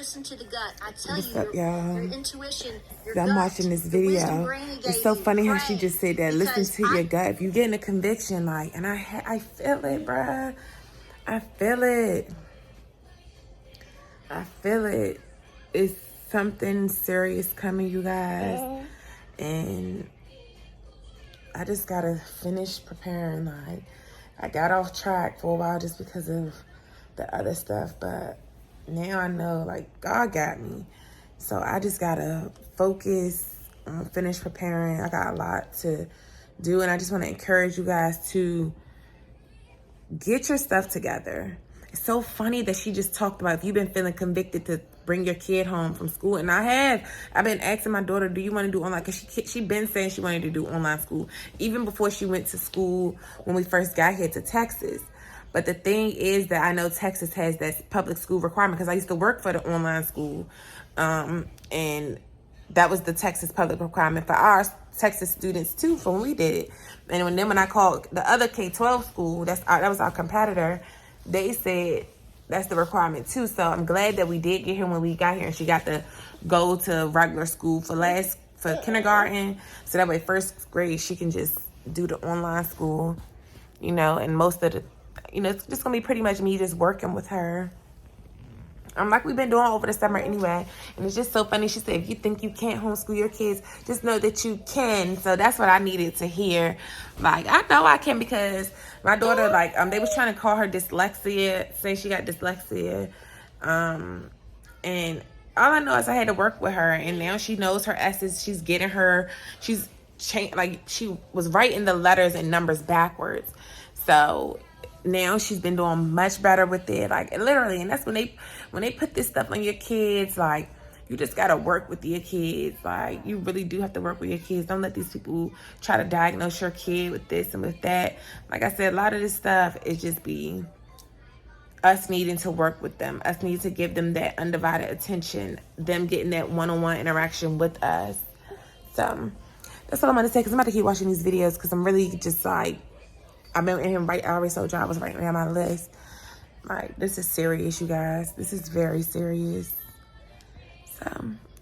listen to the gut. I tell What's you, up, y'all? your intuition, your I'm gut, watching this the wisdom video. brain gave It's so you. funny how Pray. she just said that. Listen Because to your gut. If you getting a conviction, like, and I feel it, bruh. I feel it. I feel it. It's something serious coming, you guys. And I just gotta finish preparing. Like, I got off track for a while just because of the other stuff, but now I know, like, God got me. So I just gotta focus, finish preparing. I got a lot to do, and I just want to encourage you guys to get your stuff together. It's so funny that she just talked about if you've been feeling convicted to bring your kid home from school, and I've been asking my daughter, do you want to do online? Because she been saying she wanted to do online school even before she went to school when we first got here to Texas. But the thing is that I know Texas has that public school requirement because I used to work for the online school, and that was the Texas public requirement for our Texas students too, for when we did it. And when I called the other K-12 school, that was our competitor, they said that's the requirement too. So I'm glad that we did get here when we got here, and she got to go to regular school for kindergarten, so that way first grade she can just do the online school, and most of the, it's just gonna be pretty much me just working with her. Like we've been doing over the summer anyway. And it's just so funny. She said, if you think you can't homeschool your kids, just know that you can. So that's what I needed to hear. Like, I know I can, because my daughter, they was trying to call her dyslexia, say she got dyslexia. And all I know is I had to work with her, and now she knows her S's. She's getting her, she was writing the letters and numbers backwards. So now she's been doing much better with it, like literally. And that's when they put this stuff on your kids, like, you just gotta work with your kids. Like, you really do have to work with your kids. Don't let these people try to diagnose your kid with this and with that. Like I said, a lot of this stuff is just be us needing to work with them, us need to give them that undivided attention, them getting that one-on-one interaction with us. So that's all I'm gonna say, because I'm about to keep watching these videos, because I'm really just like, I've been in him, I already told you I was writing down my list. Like, this is serious, you guys. This is very serious. So,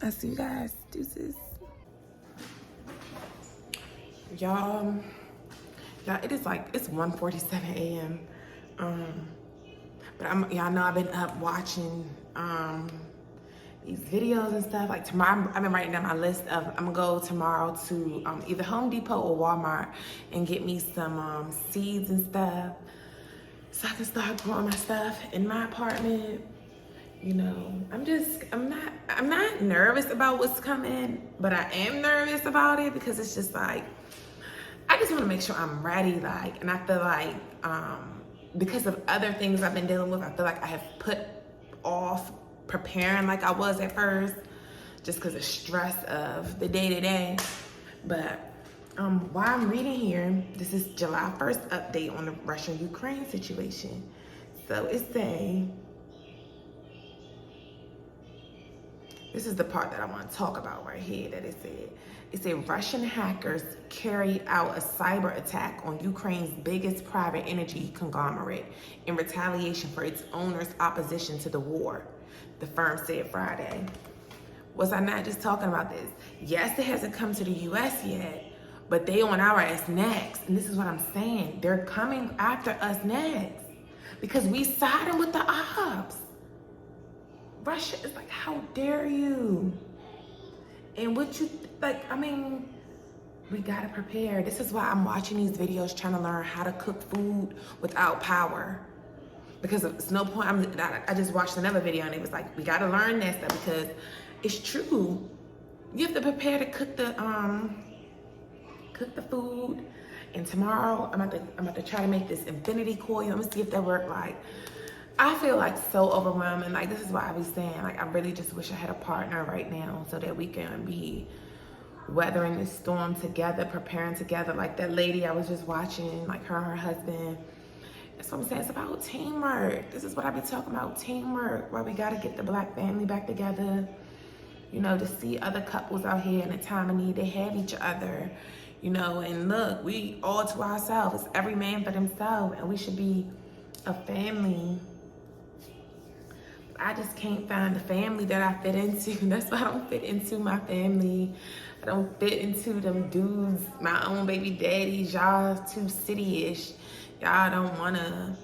I'll see you guys. Deuces. Y'all, it is like, it's 1:47 a.m. But y'all know I've been up watching these videos and stuff. Like, tomorrow, I've been writing down my list of, I'm gonna go tomorrow to either Home Depot or Walmart and get me some seeds and stuff, so I can start growing my stuff in my apartment. I'm not nervous about what's coming, but I am nervous about it, because it's just like, I just want to make sure I'm ready. Like, and I feel like, because of other things I've been dealing with, I feel like I have put off preparing like I was at first, just because of stress of the day-to-day. But while I'm reading here, this is July 1st update on the Russia-Ukraine situation. So it's saying, this is the part that I want to talk about right here, that it said Russian hackers carried out a cyber attack on Ukraine's biggest private energy conglomerate in retaliation for its owner's opposition to the war, the firm said Friday. Was I not just talking about this? Yes, it hasn't come to the U.S. yet, but they on our ass next. And this is what I'm saying. They're coming after us next, because we siding with the ops. Russia is like, how dare you? And what you, we gotta prepare. This is why I'm watching these videos, trying to learn how to cook food without power. Because it's no point, I just watched another video, and it was like, we gotta learn that stuff, because it's true. You have to prepare to cook the food. And tomorrow, I'm about to try to make this infinity coil. I'm gonna see if that works. Like, I feel like so overwhelming. Like, this is why I was saying, like, I really just wish I had a partner right now, so that we can be weathering this storm together, preparing together. Like that lady I was just watching, like her and her husband. That's what I'm saying. It's about teamwork. This is what I be talking about, teamwork. Why we gotta get the Black family back together. To see other couples out here in a time of need, they have each other. And look, we all to ourselves. It's every man for themselves, and we should be a family. I just can't find the family that I fit into. That's why I don't fit into my family. I don't fit into them dudes, my own baby daddies. Y'all too city-ish. Y'all don't wanna.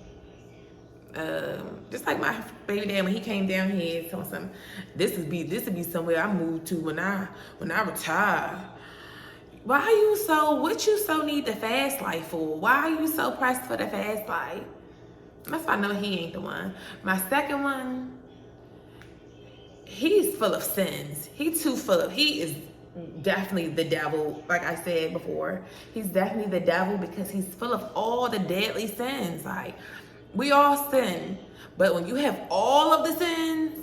Just like my baby dad when he came down here, told something. This would be somewhere I move to when I retire. Why are you so? What you so need the fast life for? Why are you so pressed for the fast life? That's why I know he ain't the one. My second one, he's full of sins. He is definitely the devil. Like I said before, he's definitely the devil because he's full of all the deadly sins. Like, we all sin, but when you have all of the sins,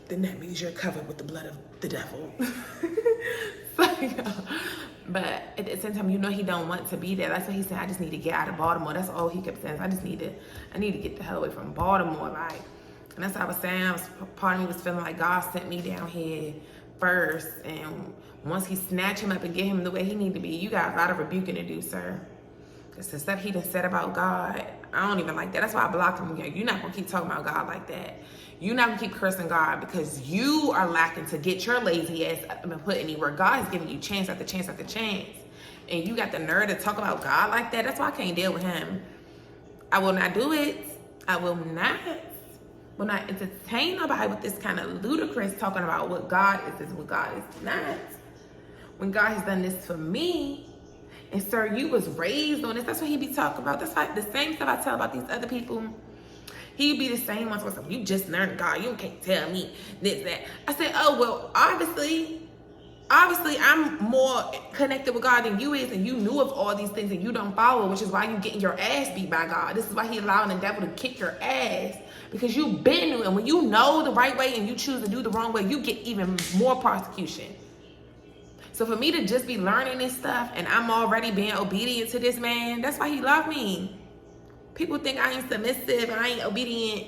then that means you're covered with the blood of the devil. But at the same time, you know he don't want to be there. That's what he said. I just need to get out of Baltimore. That's all he kept saying. I need to get the hell away from Baltimore. Like, and that's what I was saying. Part of me was feeling like God sent me down here first, and once he snatch him up and get him the way he need to be, you got a lot of rebuking to do, sir. It's the stuff he done said about God. I don't even like that. That's why I blocked him. You're not gonna keep talking about God like that. You're not gonna keep cursing God because you are lacking to get your lazy ass up and put anywhere. God is giving you chance after chance after chance. And you got the nerve to talk about God like that. That's why I can't deal with him. I will not do it. I will not entertain nobody with this kind of ludicrous talking about what God is what God is not. When God has done this for me, and sir, you was raised on this. That's what he be talking about. That's like the same stuff I tell about these other people. He'd be the same ones. You just learned God. You can't tell me this, that. I said, oh, well, obviously I'm more connected with God than you is, and you knew of all these things and you don't follow, which is why you getting your ass beat by God. This is why he allowing the devil to kick your ass, because you've been new, and when you know the right way and you choose to do the wrong way, you get even more prosecution. So for me to just be learning this stuff and I'm already being obedient to this man, that's why he loved me. People think I ain't submissive, I ain't obedient,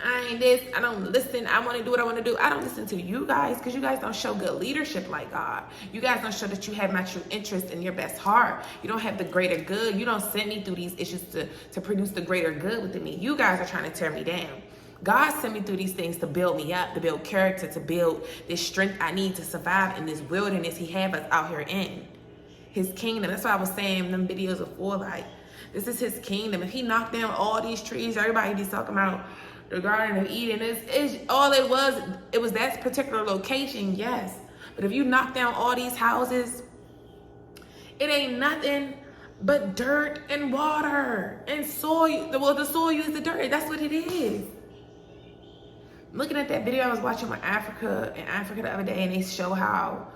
I ain't this, I don't listen, I want to do what I want to do. I don't listen to you guys because you guys don't show good leadership like God. You guys don't show that you have my true interest in your best heart. You don't have the greater good. You don't send me through these issues to produce the greater good within me. You guys are trying to tear me down. God sent me through these things to build me up, to build character, to build this strength I need to survive in this wilderness he have us out here in. His kingdom. That's why I was saying in them videos before, like, this is his kingdom. If he knocked down all these trees, everybody be talking about the Garden of Eden. It's all it was that particular location, yes. But if you knock down all these houses, it ain't nothing but dirt and water and soil. Well, the soil is the dirt. That's what it is. Looking at that video I was watching in Africa the other day, and they show how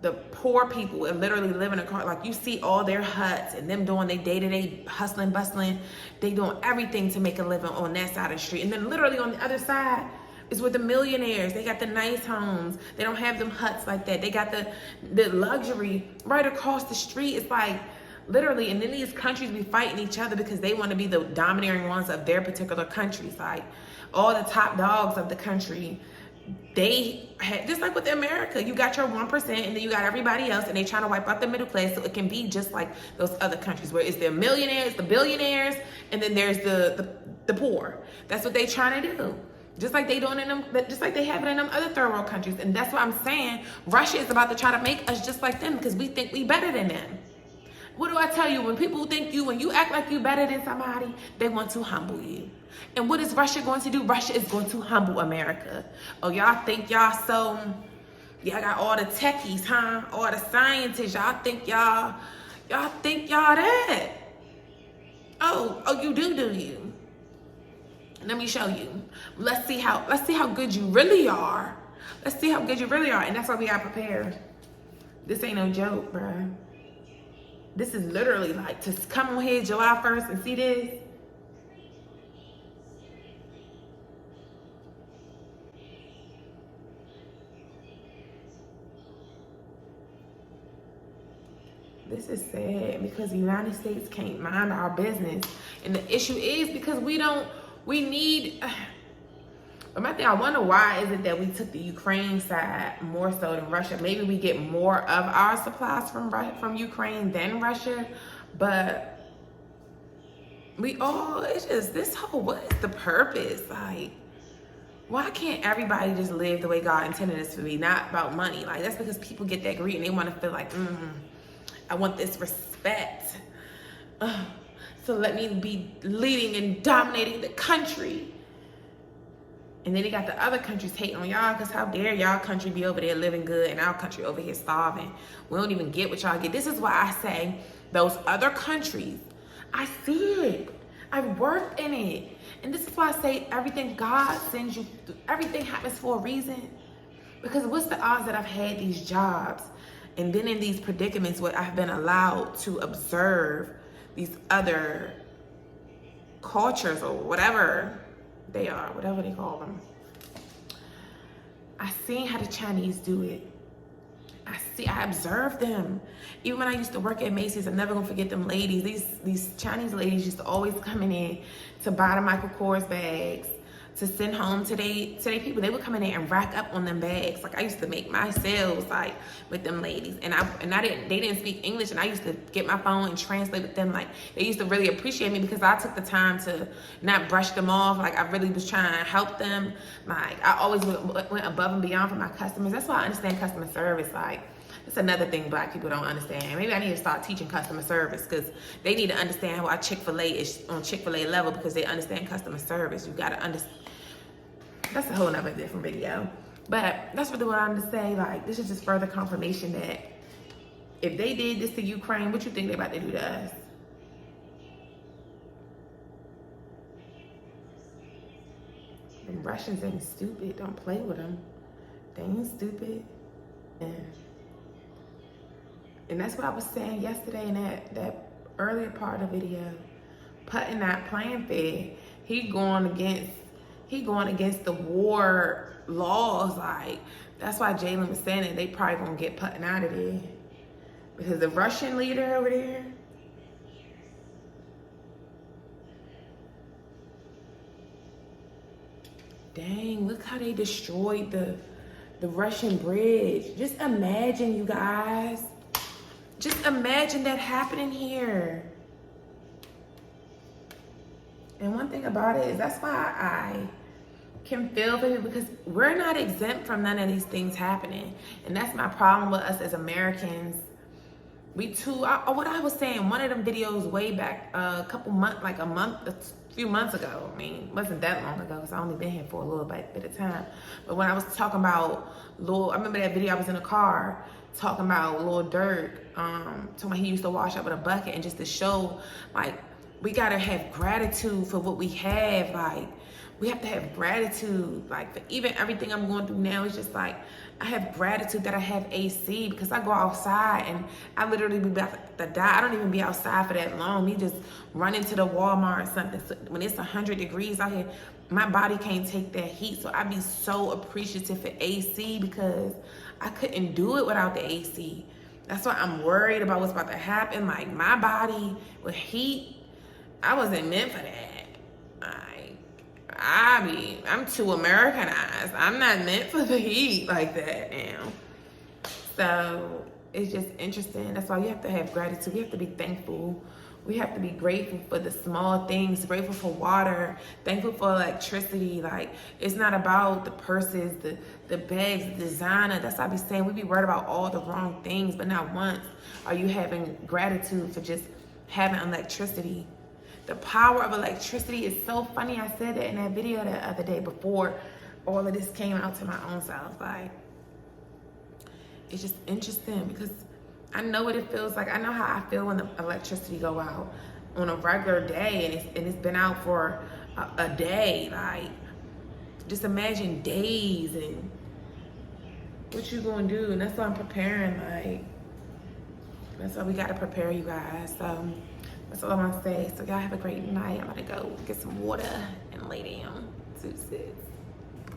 the poor people are literally living in a car. Like, you see all their huts and them doing their day-to-day hustling, bustling. They doing everything to make a living on that side of the street. And then literally on the other side is with the millionaires. They got the nice homes. They don't have them huts like that. They got the luxury right across the street. It's like, literally, and then these countries be fighting each other because they want to be the domineering ones of their particular countries. Like, all the top dogs of the country, they had, just like with America, you got your 1% and then you got everybody else, and they trying to wipe out the middle class so it can be just like those other countries where it's the millionaires, the billionaires, and then there's the poor. That's what they trying to do. Just like they doing in them, just like they have it in them other third world countries. And that's why I'm saying Russia is about to try to make us just like them because we think we better than them. What do I tell you? When people think when you act like you better than somebody, they want to humble you. And what is Russia going to do? Russia is going to humble America. Oh, y'all think y'all got all the techies, huh? All the scientists. Y'all think y'all that. Oh, you do you? Let me show you. Let's see how good you really are. Let's see how good you really are. And that's why we got prepared. This ain't no joke, bruh. This is literally like, to come on here July 1st and see this. This is sad because the United States can't mind our business. And the issue is because we But my thing, I wonder why is it that we took the Ukraine side more so than Russia? Maybe we get more of our supplies from Ukraine than Russia, but it's just this whole, what is the purpose? Like, why can't everybody just live the way God intended us to be? Not about money. Like, that's because people get that greed and they want to feel like, I want this respect. So let me be leading and dominating the country. And then they got the other countries hating on y'all because how dare y'all country be over there living good and our country over here starving. We don't even get what y'all get. This is why I say those other countries, I see it. I've worked in it. And this is why I say everything God sends you, everything happens for a reason. Because what's the odds that I've had these jobs and been in these predicaments where I've been allowed to observe these other cultures or whatever they are, whatever they call them. I seen how the Chinese do it. I observed them. Even when I used to work at Macy's, I'm never gonna forget them ladies. These Chinese ladies used to always coming in to buy the Michael Kors bags to send home to they people. They would come in there and rack up on them bags. Like I used to make my sales like with them ladies, and they didn't speak English, and I used to get my phone and translate with them. Like they used to really appreciate me because I took the time to not brush them off. Like I really was trying to help them. Like I always went above and beyond for my customers. That's why I understand customer service. Like it's another thing Black people don't understand. Maybe I need to start teaching customer service because they need to understand why Chick-fil-A is on Chick-fil-A level because they understand customer service. You got to understand. That's a whole nother different video. But that's really what I'm to say. Like, this is just further confirmation that if they did this to Ukraine, what you think they about to do to us? The Russians ain't stupid. Don't play with them. They ain't stupid. And that's what I was saying yesterday in that earlier part of the video. Putin not playing fair. He going against the war laws. Like, that's why Jalen was saying that they probably gonna get Putin out of there. Because the Russian leader over there, dang, look how they destroyed the Russian bridge. Just imagine, you guys. Just imagine that happening here. And one thing about it is that's why I can feel for you, because we're not exempt from none of these things happening. And that's my problem with us as Americans. We too, what I was saying, one of them videos way back a few months ago. I mean, it wasn't that long ago because I only been here for a little bit of time. But when I was talking about I remember that video, I was in a car talking about Lil Durk, talking about he used to wash up with a bucket, and just to show, like, we gotta have gratitude for what we have. Like, we have to have gratitude. Like, for even everything I'm going through now, it's just like, I have gratitude that I have AC, because I go outside and I literally be about to die. I don't even be outside for that long. Me just run into the Walmart or something. So when it's 100 degrees out here, my body can't take that heat. So I be so appreciative for AC, because I couldn't do it without the AC. That's why I'm worried about what's about to happen. Like, my body with heat, I wasn't meant for that. I'm too Americanized. I'm not meant for the heat like that now. So it's just interesting. That's why you have to have gratitude. We have to be thankful. We have to be grateful for the small things, grateful for water, thankful for electricity. Like, it's not about the purses, the bags, the designer. That's what I be saying. We be worried about all the wrong things, but not once are you having gratitude for just having electricity. The power of electricity is so funny. I said that in that video the other day before all of this came out to my own self. Like, it's just interesting because I know what it feels like. I know how I feel when the electricity go out on a regular day, and it's been out for a day. Like, just imagine days and what you gonna do. And that's why I'm preparing. Like, that's why we gotta prepare, you guys. So that's all I want to say. So y'all have a great night. I'm gonna go get some water and lay down. Deuces.